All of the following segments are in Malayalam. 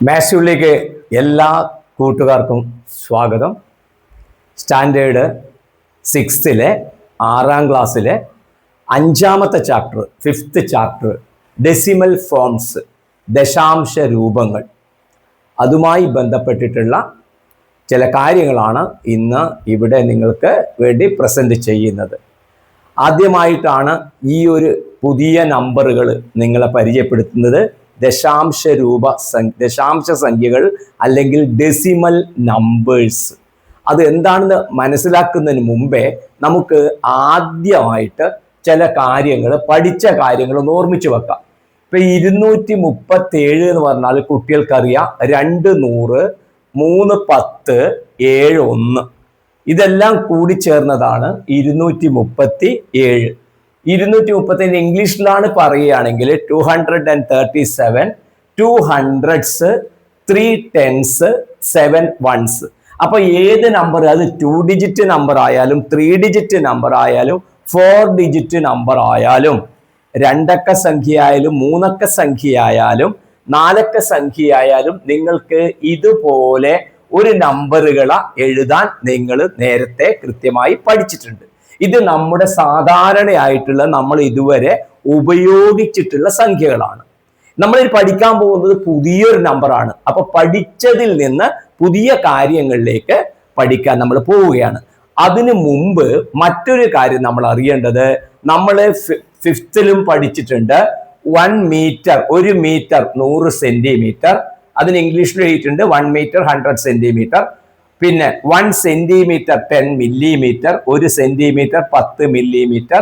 മാത്സിലേക്ക് എല്ലാ കൂട്ടുകാർക്കും സ്വാഗതം. സ്റ്റാൻഡേർഡ് 6ലെ 6ാം ക്ലാസ്സിലെ 5ാമത്തെ chapter 5th chapter decimal forms, ദശാംശ രൂപങ്ങൾ, അതുമായി ബന്ധപ്പെട്ടിട്ടുള്ള ചില കാര്യങ്ങളാണ് ഇന്ന് ഇവിടെ നിങ്ങൾക്ക് വേണ്ടി പ്രസൻറ്റ് ചെയ്യുന്നത്. ആദ്യമായിട്ടാണ് ഈ ഒരു പുതിയ നമ്പറുകൾ നിങ്ങളെ പരിചയപ്പെടുത്തുന്നത്. ദശാംശ സംഖ്യകൾ അല്ലെങ്കിൽ ഡെസിമൽ നമ്പേഴ്സ്. അത് എന്താണെന്ന് മനസ്സിലാക്കുന്നതിന് മുമ്പേ നമുക്ക് ആദ്യമായിട്ട് ചില കാര്യങ്ങൾ, പഠിച്ച കാര്യങ്ങൾ ഒന്ന് ഓർമ്മിച്ച് വെക്കാം. ഇപ്പൊ 237 എന്ന് പറഞ്ഞാൽ കുട്ടികൾക്കറിയാം 2 100 3 10 7 1 ഇതെല്ലാം കൂടി ചേർന്നതാണ് 237. 237 ഇംഗ്ലീഷിലാണ് പറയുകയാണെങ്കിൽ 237, 2 hundreds, 3 tens, 7 ones. അപ്പൊ ഏത് നമ്പർ, അത് 2 ഡിജിറ്റ് നമ്പർ ആയാലും 3 ഡിജിറ്റ് നമ്പർ ആയാലും 4 ഡിജിറ്റ് നമ്പർ ആയാലും 2 അക്ക സംഖ്യയായാലും 3 അക്ക സംഖ്യയായാലും 4 അക്ക സംഖ്യയായാലും നിങ്ങൾക്ക് ഇതുപോലെ ഒരു നമ്പറുകളെ എഴുതാൻ നിങ്ങൾ നേരത്തെ കൃത്യമായി പഠിച്ചിട്ടുണ്ട്. ഇത് നമ്മുടെ സാധാരണയായിട്ടുള്ള, നമ്മൾ ഇതുവരെ ഉപയോഗിച്ചിട്ടുള്ള സംഖ്യകളാണ്. നമ്മൾ പഠിക്കാൻ പോകുന്നത് പുതിയൊരു നമ്പറാണ്. അപ്പൊ പഠിച്ചതിൽ നിന്ന് പുതിയ കാര്യങ്ങളിലേക്ക് പഠിക്കാൻ നമ്മൾ പോവുകയാണ്. അതിനു മുമ്പ് മറ്റൊരു കാര്യം നമ്മൾ അറിയേണ്ടത്, നമ്മൾ 5th പഠിച്ചിട്ടുണ്ട് 1 മീറ്റർ, 1 മീറ്റർ 100 സെന്റിമീറ്റർ. അതിന് ഇംഗ്ലീഷിൽ എഴുതിയിട്ടുണ്ട് 1 മീറ്റർ 100 സെന്റിമീറ്റർ. പിന്നെ 1 centimetre 10 millimetre, 1 centimetre 10 millimetre,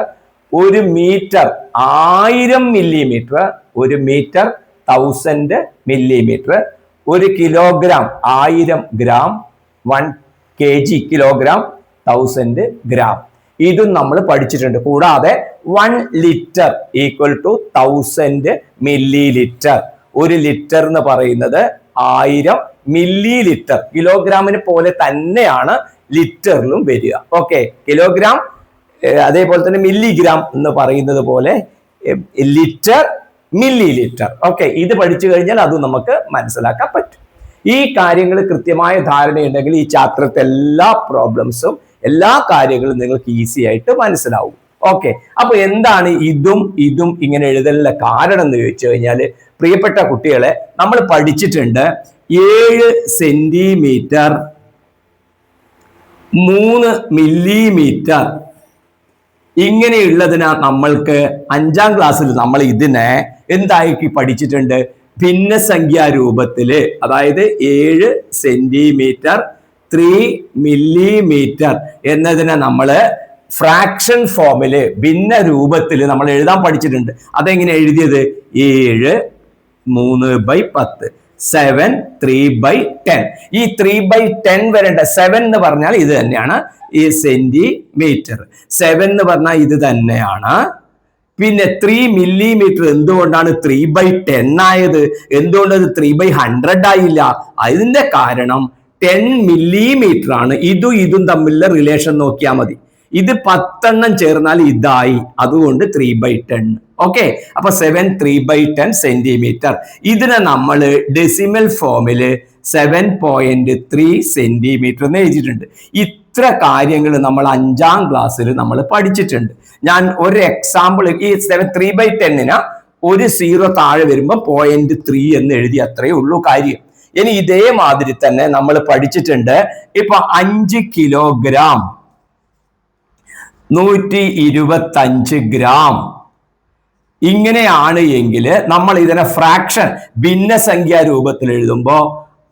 1 metre 1000 millimetre, 1 metre 1000 millimetre, 1 kilogram 1000 gram, 1 kg kilogram 1000 gram. ഇതും നമ്മൾ പഠിച്ചിട്ടുണ്ട്. കൂടാതെ 1 litre equal to 1000 millilitre. 1 litre എന്ന് പറയുന്നത് 1000 മില്ലി ലിറ്റർ. കിലോഗ്രാമിനെ പോലെ തന്നെയാണ് ലിറ്ററിലും വരിക. ഓക്കെ, കിലോഗ്രാം അതേപോലെ തന്നെ മില്ലിഗ്രാം എന്ന് പറയുന്നത് പോലെ ലിറ്റർ, മില്ലി ലിറ്റർ. ഓക്കെ, ഇത് പഠിച്ചു കഴിഞ്ഞാൽ അത് നമുക്ക് മനസ്സിലാക്കാൻ പറ്റും. ഈ കാര്യങ്ങൾ കൃത്യമായ ധാരണയുണ്ടെങ്കിൽ ഈ ചാപ്റ്ററിലെ എല്ലാ പ്രോബ്ലംസും, എല്ലാ കാര്യങ്ങളും നിങ്ങൾക്ക് ഈസി ആയിട്ട് മനസ്സിലാവും. ഓക്കെ, അപ്പൊ എന്താണ് ഇതും ഇങ്ങനെ എഴുതലിന്റെ കാരണം എന്ന് ചോദിച്ചു കഴിഞ്ഞാൽ, പ്രിയപ്പെട്ട കുട്ടികളെ, നമ്മൾ പഠിച്ചിട്ടുണ്ട് 7 സെന്റിമീറ്റർ 3 മില്ലിമീറ്റർ ഇങ്ങനെയുള്ളതിനാ നമ്മൾക്ക് 5ാം ക്ലാസ്സിൽ നമ്മൾ ഇതിനെ എന്താക്കി പഠിച്ചിട്ടുണ്ട്? ഭിന്നസംഖ്യാ രൂപത്തില്, അതായത് 7 സെന്റിമീറ്റർ 3 മില്ലിമീറ്റർ എന്നതിനെ നമ്മള് ഫ്രാക്ഷൻ ഫോമില്, ഭിന്ന രൂപത്തിൽ നമ്മൾ എഴുതാൻ പഠിച്ചിട്ടുണ്ട്. അതെങ്ങനെ എഴുതിയത്? 7 3/10, 7 3/10. ഈ 3/10 വരേണ്ട 7 എന്ന് പറഞ്ഞാൽ ഇത് തന്നെയാണ് ഈ സെന്റിമീറ്റർ. 7 എന്ന് പറഞ്ഞാൽ ഇത് തന്നെയാണ്. പിന്നെ 3 മില്ലിമീറ്റർ എന്തുകൊണ്ടാണ് 3/10 ആയത്? എന്തുകൊണ്ട് അത് 3/100 ആയില്ല? അതിന്റെ കാരണം 10 മില്ലിമീറ്റർ ആണ്. ഇതും തമ്മിലുള്ള റിലേഷൻ നോക്കിയാൽ മതി. ഇത് 10 ചേർന്നാൽ ഇതായി, അതുകൊണ്ട് 3/10. ഓക്കെ, അപ്പൊ 7 3/10 സെന്റിമീറ്റർ. ഇതിനെ നമ്മൾ ഡെസിമൽ ഫോമില് 7.3 സെന്റിമീറ്റർ എന്ന് എഴുതിയിട്ടുണ്ട്. ഇത്ര കാര്യങ്ങൾ നമ്മൾ 5ാം ക്ലാസ്സിൽ നമ്മൾ പഠിച്ചിട്ടുണ്ട്. ഞാൻ ഒരു എക്സാമ്പിൾ, ഈ 3/10 ഒരു 0 താഴെ വരുമ്പോൾ 0.3 എന്ന് എഴുതി, അത്രയേ ഉള്ളൂ കാര്യം. ഇനി ഇതേമാതിരി തന്നെ നമ്മൾ പഠിച്ചിട്ടുണ്ട്. ഇപ്പൊ 5 കിലോഗ്രാം 125 ഗ്രാം ഇങ്ങനെയാണ് എങ്കിൽ നമ്മൾ ഇതിനെ ഫ്രാക്ഷൻ, ഭിന്നസംഖ്യാ രൂപത്തിൽ എഴുതുമ്പോൾ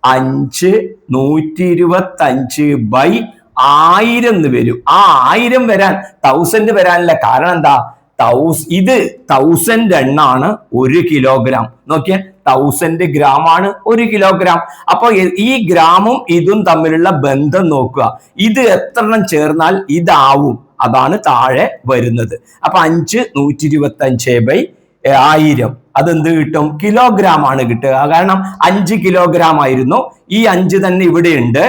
5 125/1000 എന്ന് വരും. ആ 1000 വരാൻ, 1000 വരാനുള്ള കാരണം എന്താ? ഇത് 1000 എണ്ണാണ് 1 കിലോഗ്രാം. നോക്കിയാൽ 1000 ഗ്രാം ആണ് 1 കിലോഗ്രാം. അപ്പൊ ഈ ഗ്രാമും ഇതും തമ്മിലുള്ള ബന്ധം നോക്കുക. ഇത് എത്രണ്ണം ചേർന്നാൽ ഇതാവും, അതാണ് താഴെ വരുന്നത്. അപ്പൊ 5 125/1000 അതെന്ത് കിട്ടും? കിലോഗ്രാം ആണ് കിട്ടുക. കാരണം 5 കിലോഗ്രാം ആയിരുന്നു. ഈ 5 തന്നെ ഇവിടെ ഉണ്ട്.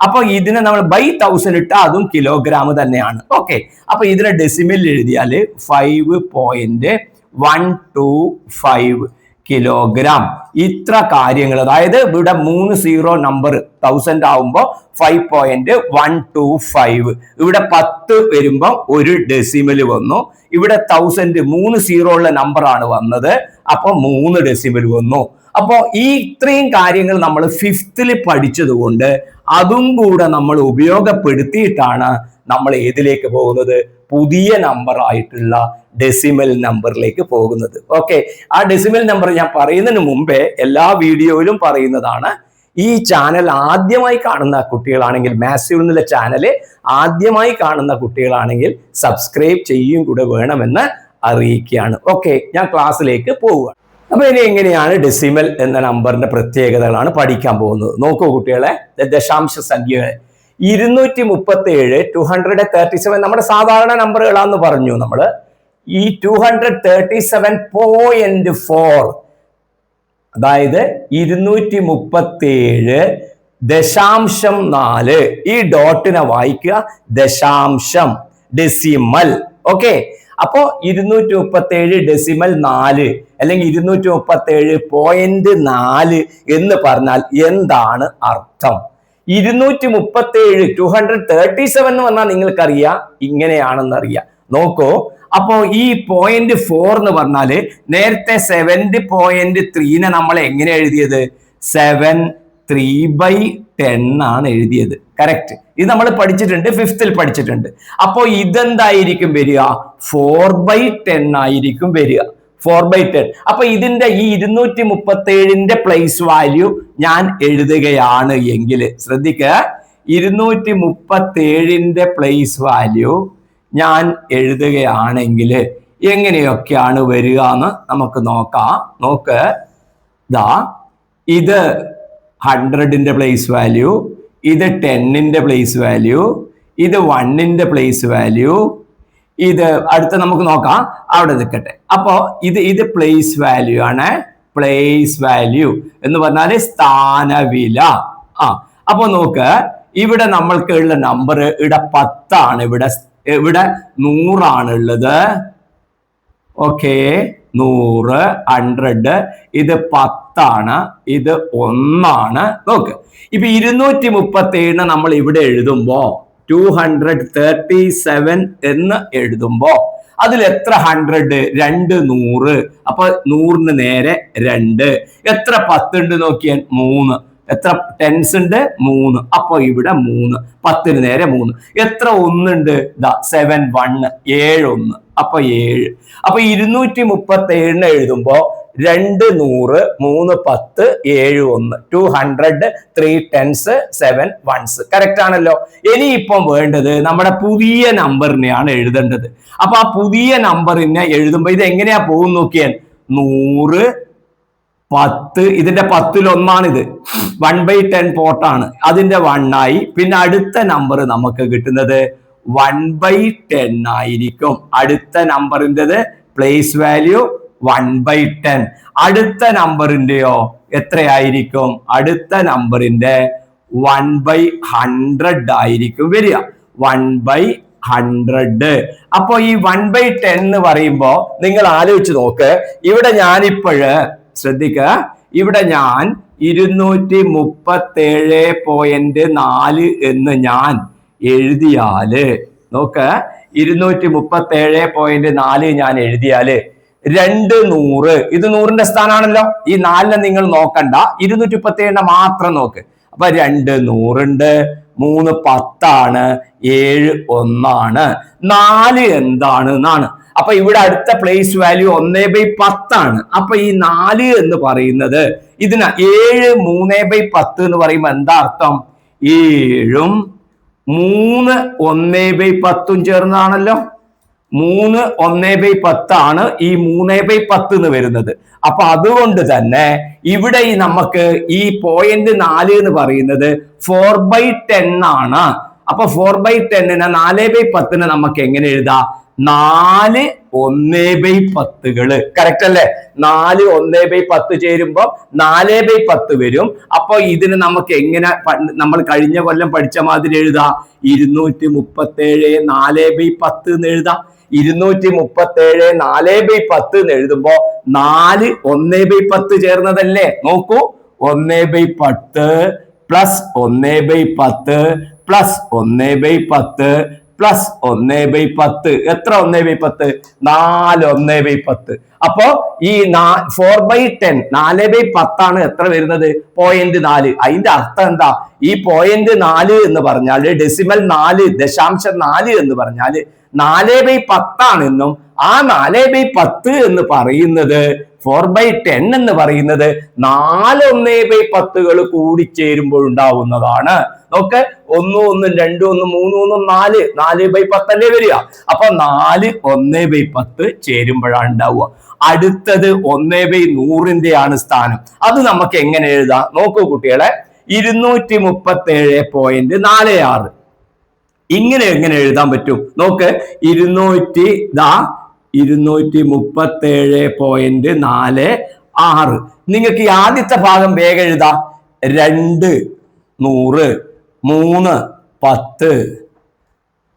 അപ്പൊ ഇതിനെ നമ്മൾ 1000 ഇട്ടാൽ അതും കിലോഗ്രാം തന്നെയാണ്. ഓക്കെ, അപ്പൊ ഇതിനെ ഡെസിമൽ എഴുതിയാല് 5.125 കിലോഗ്രാം. ഇത്ര കാര്യങ്ങൾ, അതായത് ഇവിടെ 3 സീറോ നമ്പർ 1000 ആവുമ്പോൾ 5.125. ഇവിടെ 10 വരുമ്പോൾ ഒരു ഡെസിമൽ വന്നു. ഇവിടെ 1000 3 സീറോ ഉള്ള നമ്പർ ആണ് വന്നത്, അപ്പൊ 3 ഡെസിമൽ വന്നു. അപ്പോ ഈ ഇത്രയും കാര്യങ്ങൾ നമ്മൾ 5th പഠിച്ചത് കൊണ്ട് അതും കൂടെ നമ്മൾ ഉപയോഗപ്പെടുത്തിയിട്ടാണ് നമ്മൾ ഏതിലേക്ക് പോകുന്നത്, പുതിയ നമ്പർ ആയിട്ടുള്ള ഡെസിമൽ നമ്പറിലേക്ക് പോകുന്നത്. ഓക്കെ, ആ ഡെസിമൽ നമ്പർ ഞാൻ പറയുന്നതിന് മുമ്പേ എല്ലാ വീഡിയോയിലും പറയുന്നതാണ്, ഈ ചാനൽ ആദ്യമായി കാണുന്ന കുട്ടികളാണെങ്കിൽ, മാസീവ് എന്നുള്ള ചാനൽ ആദ്യമായി കാണുന്ന കുട്ടികളാണെങ്കിൽ സബ്സ്ക്രൈബ് ചെയ്യും കൂടെ വേണമെന്ന് അറിയിക്കുകയാണ്. ഓക്കെ, ഞാൻ ക്ലാസ്സിലേക്ക് പോവുകയാണ്. അപ്പൊ ഇനി എങ്ങനെയാണ് ഡെസിമൽ എന്ന നമ്പറിന്റെ പ്രത്യേകതകളാണ് പഠിക്കാൻ പോകുന്നത്. നോക്കൂ കുട്ടികളെ, ദശാംശ സംഖ്യകൾ 237, 237 നമ്മുടെ സാധാരണ നമ്പറുകളാന്ന് പറഞ്ഞു നമ്മള്. ഈ 237.4, അതായത് 237.4, ഈ ഡോട്ടിനെ വായിക്കുക ദശാംശം, ഡെസിമൽ. ഓക്കെ, അപ്പോ 237 ഡെസിമൽ 4 അല്ലെങ്കിൽ 237.4 എന്ന് പറഞ്ഞാൽ എന്താണ് അർത്ഥം? 237 237 എന്ന് പറഞ്ഞാൽ നിങ്ങൾക്കറിയാം ഇങ്ങനെയാണെന്നറിയാം. നോക്കൂ, അപ്പോ ഈ 0.4 എന്ന് പറഞ്ഞാല് നേരത്തെ 7.3 നമ്മൾ എങ്ങനെ എഴുതിയത്? 7/3/10 ആണ് എഴുതിയത്. കറക്റ്റ്, ഇത് നമ്മൾ പഠിച്ചിട്ടുണ്ട്, 5th പഠിച്ചിട്ടുണ്ട്. അപ്പോ ഇതെന്തായിരിക്കും വരിക? 4/10 ആയിരിക്കും വരിക, 4/10. അപ്പൊ ഇതിന്റെ ഈ 237ന്റെ പ്ലേസ് വാല്യൂ ഞാൻ എഴുതുകയാണ് എങ്കിൽ, ശ്രദ്ധിക്കുക, 237ന്റെ പ്ലേസ് വാല്യൂ ഞാൻ എഴുതുകയാണെങ്കിൽ എങ്ങനെയൊക്കെയാണ് വരിക എന്ന് നമുക്ക് നോക്കാം. നോക്ക്, ദാ ഇത് 100ന്റെ പ്ലേസ് വാല്യൂ, ഇത് 10ന്റെ പ്ലേസ് വാല്യൂ, ഇത് 1ന്റെ പ്ലേസ് വാല്യൂ, ഇത് അടുത്ത നമുക്ക് നോക്കാം, അവിടെ നിൽക്കട്ടെ. അപ്പോ ഇത് പ്ലേസ് വാല്യൂ ആണ്. പ്ലേസ് വാല്യൂ എന്ന് പറഞ്ഞാല് സ്ഥാനവില. അപ്പൊ നോക്ക്, ഇവിടെ നമ്മൾക്ക് ഉള്ള നമ്പർ ഇവിടെ 10 ആണ്, ഇവിടെ 100 ആണ് ഉള്ളത്. ഓക്കെ, 100, 100, ഇത് 10 ആണ്, ഇത് 1 ആണ്. നോക്ക്, ഇപ്പൊ 237 നമ്മൾ ഇവിടെ എഴുതുമ്പോ 237 എന്ന് എഴുതുമ്പോ അതിൽ എത്ര 100? 2 100. അപ്പൊ 100ന് നേരെ 2. എത്ര 10 ഉണ്ട് നോക്കിയാൽ 3. എത്ര ടെൻസ് ഉണ്ട്? 3. അപ്പൊ ഇവിടെ 3, 10ന് നേരെ 3. എത്ര 1 ഉണ്ട്? 7 1 7 1. അപ്പൊ 7. അപ്പൊ 237 എഴുതുമ്പോ 2 100, 3 10, 7 1. 200, 3 10s, 7 1s. കറക്റ്റ് ആണല്ലോ. ഇനി ഇപ്പം വേണ്ടത് നമ്മുടെ പുതിയ നമ്പറിനെയാണ് എഴുതേണ്ടത്. അപ്പൊ ആ പുതിയ നമ്പറിനെ എഴുതുമ്പോ ഇത് എങ്ങനെയാ പോകും നോക്കിയാൽ, 100 10, ഇതിന്റെ 10ൽ 1 ഇത് 1/10 പോർട്ടാണ്, അതിന്റെ 1 ആയി. പിന്നെ അടുത്ത നമ്പർ നമുക്ക് കിട്ടുന്നത് 1/10 ആയിരിക്കും. അടുത്ത നമ്പറിൻ്റെത് പ്ലേസ് വാല്യൂ 1/10. അടുത്ത നമ്പറിന്റെയോ എത്രയായിരിക്കും? അടുത്ത നമ്പറിന്റെ 1/100 ആയിരിക്കും വരിക, 1/100. അപ്പൊ ഈ 1/10 എന്ന് പറയുമ്പോ നിങ്ങൾ ആലോചിച്ച് നോക്ക്, ഇവിടെ ഞാനിപ്പോഴ് ശ്രദ്ധിക്കുക, ഇവിടെ ഞാൻ 237.4 എന്ന് ഞാൻ എഴുതിയാല്, നോക്ക്, 237.4 ഞാൻ എഴുതിയാല് 2 100, ഇത് 100ന്റെ സ്ഥാനാണല്ലോ. ഈ 4നെ നിങ്ങൾ നോക്കണ്ട, 237 മാത്രം നോക്ക്. അപ്പൊ 2 100 ഉണ്ട്, 3 10 ആണ്, 7 1 ആണ്, 4 എന്താണ് എന്നാണ്. അപ്പൊ ഇവിടെ അടുത്ത പ്ലേസ് വാല്യൂ 1/10 ആണ്. അപ്പൊ ഈ 4 എന്ന് പറയുന്നത് ഇതിന് 7 3/10 എന്ന് പറയുമ്പോ എന്താ അർത്ഥം? 7ഉം 3 1/10 ചേർന്നാണല്ലോ. 3 1/10 ആണ് ഈ 3/10 എന്ന് വരുന്നത്. അപ്പൊ അതുകൊണ്ട് തന്നെ ഇവിടെ ഈ നമുക്ക് ഈ 0.4 എന്ന് പറയുന്നത് 4/10 ആണ്. അപ്പൊ 4/10നെ 4/10നെ നമുക്ക് എങ്ങനെ എഴുതാം? 4 1/10. കറക്റ്റ് അല്ലേ? 4 1/10 ചേരുമ്പോ 4/10 വരും. അപ്പൊ ഇതിന് നമുക്ക് എങ്ങനെ നമ്മൾ കഴിഞ്ഞ കൊല്ലം പഠിച്ച മാതിരി എഴുതാം? 237 4/10 എന്ന് എഴുതാം. 237 4/10 എന്ന് എഴുതുമ്പോ 4 1/10 ചേർന്നതല്ലേ? നോക്കൂ, 1/10 പ്ലസ് 1/10 പ്ലസ് 1/10 പ്ലസ് 1/10. എത്ര 1/10? 4 1/10. അപ്പോ ഈ 4/10 4/10 ആണ് എത്ര വരുന്നത്? 0.4. അതിന്റെ അർത്ഥം എന്താ? ഈ 0.4 എന്ന് പറഞ്ഞാല് ഡെസിമൽ 4 0.4 എന്ന് പറഞ്ഞാല് 4/10 ആണെന്നും ആ 4/10 എന്ന് പറയുന്നത് 4/10 എന്ന് പറയുന്നത് 4 1/10 കൂടിച്ചേരുമ്പോൾ ഉണ്ടാവുന്നതാണ്. നോക്ക്, 1 1 2 1 3 1 4 4/10 അല്ലേ വരിക? അപ്പൊ 4 1/10 ചേരുമ്പോഴാണ് ഉണ്ടാവുക. അടുത്തത് 1/100 ആണ് സ്ഥാനം. അത് നമുക്ക് എങ്ങനെ എഴുതാം? നോക്കൂ കുട്ടികളെ, 237.46 ഇങ്ങനെ എങ്ങനെ എഴുതാൻ പറ്റും? നോക്ക്, 237.46. നിങ്ങൾക്ക് ഈ ആദ്യത്തെ ഭാഗം വേഗം എഴുതാം. 2 100 3 10.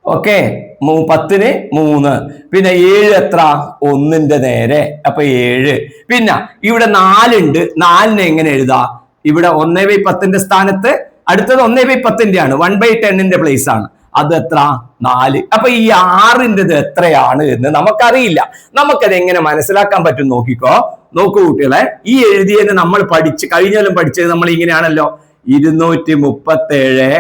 ഓക്കെ, 10ന് 3. പിന്നെ 7 എത്ര? 1ന്റെ നേരെ, അപ്പൊ 7. പിന്നെ ഇവിടെ 4 ഉണ്ട്. 4നെ എങ്ങനെ എഴുതാ? ഇവിടെ 1/10 സ്ഥാനത്ത് അടുത്തത് 1/10 ആണ്, 1/10 പ്ലേസ് ആണ്. അത് എത്ര? 4. അപ്പൊ ഈ 6ൻ്റെത് എത്രയാണ് എന്ന് നമുക്കറിയില്ല. നമുക്കത് എങ്ങനെ മനസ്സിലാക്കാൻ പറ്റും? നോക്കിക്കോ. നോക്കൂ കുട്ടികളെ, ഈ എഴുതിയതിന് നമ്മൾ കഴിഞ്ഞാലും പഠിച്ചത് നമ്മൾ ഇങ്ങനെയാണല്ലോ. 237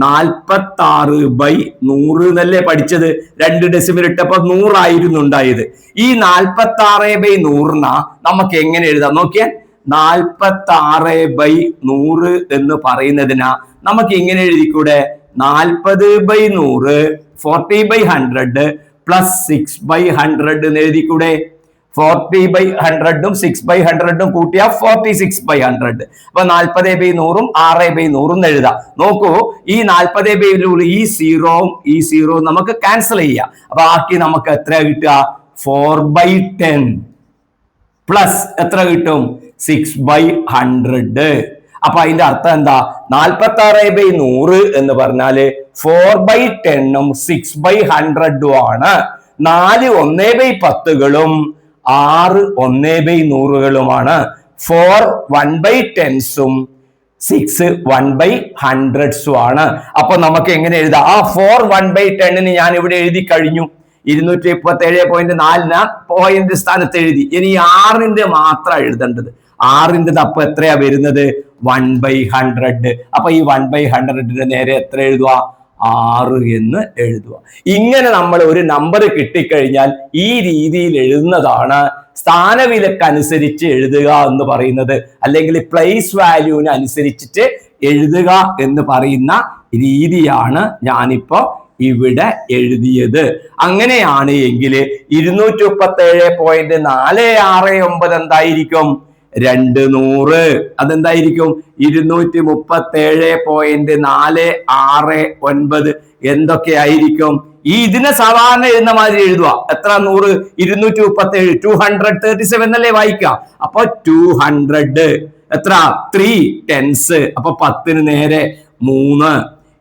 46/100 എന്നല്ലേ പഠിച്ചത്? 2 ഡെസിമൽ ഇട്ടപ്പോ 100 ആയിരുന്നു ഉണ്ടായത്. ഈ 46/100 നമുക്ക് എങ്ങനെ എഴുതാം? നോക്കിയേ, 46/100 എന്ന് പറയുന്നതിനാ നമുക്ക് ഇങ്ങനെ എഴുതിക്കൂടെ? 40/100 40/100 പ്ലസ് 6/100 എന്ന് എഴുതിക്കൂടെ? 40/100 6/100 കൂട്ടിയാ 46/100. അപ്പൊ 40/100 6/100 എഴുതാം. നോക്കൂ, ഈ 40/100 ഈ 0 നമുക്ക് ക്യാൻസൽ ചെയ്യാം. അപ്പൊ ബാക്കി നമുക്ക് എത്ര കിട്ടുക? 4/10 പ്ലസ് എത്ര കിട്ടും? 6/100. അപ്പൊ അതിന്റെ അർത്ഥം എന്താ? 46/100 എന്ന് പറഞ്ഞാല് 4/10 6/100 ആണ്. 4 1/10 6 1/100 4 1/10 6 1/100 ആണ്. അപ്പൊ നമുക്ക് എങ്ങനെ എഴുതാം? ആ 4 1/10 ഞാൻ ഇവിടെ എഴുതി കഴിഞ്ഞു. 237.4 പോയിന്റ് സ്ഥാനത്ത് എഴുതി. ഇനി 6ന്റെ മാത്രം എഴുതേണ്ടത്. 6ന്റെ അപ്പൊ എത്രയാ വരുന്നത്? 1/100. അപ്പൊ ഈ 1/100 നേരെ എത്ര എഴുതുക? 6 എന്ന് എഴുതുക. ഇങ്ങനെ നമ്മൾ ഒരു നമ്പർ കിട്ടിക്കഴിഞ്ഞാൽ ഈ രീതിയിൽ എഴുതുന്നതാണ് സ്ഥാനവിലക്കനുസരിച്ച് എഴുതുക എന്ന് പറയുന്നത്, അല്ലെങ്കിൽ പ്ലേസ് വാല്യൂവിന് അനുസരിച്ചിട്ട് എഴുതുക എന്ന് പറയുന്ന രീതിയാണ് ഞാനിപ്പോ ഇവിടെ എഴുതിയത്. അങ്ങനെയാണ് എങ്കിൽ 237.469 എന്തായിരിക്കും? 200. അതെന്തായിരിക്കും? 237.469 എന്തൊക്കെയായിരിക്കും? ഇതിനെ സാധാരണ എഴുതുന്ന മാതിരി എഴുതുക. എത്ര 100? 237 237 എന്നല്ലേ വായിക്കുക. അപ്പൊ 200 എത്ര? 3 10s. അപ്പൊ 10ന് നേരെ 3.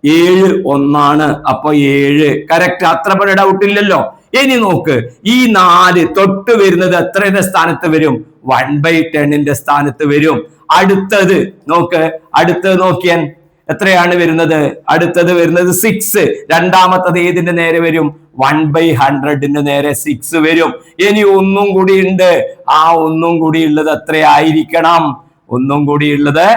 7 1 അപ്പൊ 7. കറക്റ്റ്. അത്ര പോലെ ഡൗട്ട് ഇല്ലല്ലോ. ഇനി നോക്ക്, ഈ 4 തൊട്ട് വരുന്നത് എത്രയുടെ സ്ഥാനത്ത് വരും? 1/10 സ്ഥാനത്ത് വരും. അടുത്തത് നോക്ക്, അടുത്തത് നോക്കിയാൽ എത്രയാണ് വരുന്നത്? അടുത്തത് വരുന്നത് 6. രണ്ടാമത്തത് ഏതിന്റെ നേരെ വരും? 1/100 നേരെ 6 വരും. ഇനി ഒന്നും കൂടി ഉണ്ട്. ആ ഒന്നും കൂടി ഉള്ളത് എത്രയായിരിക്കണം? ഒന്നും കൂടി ഉള്ളത്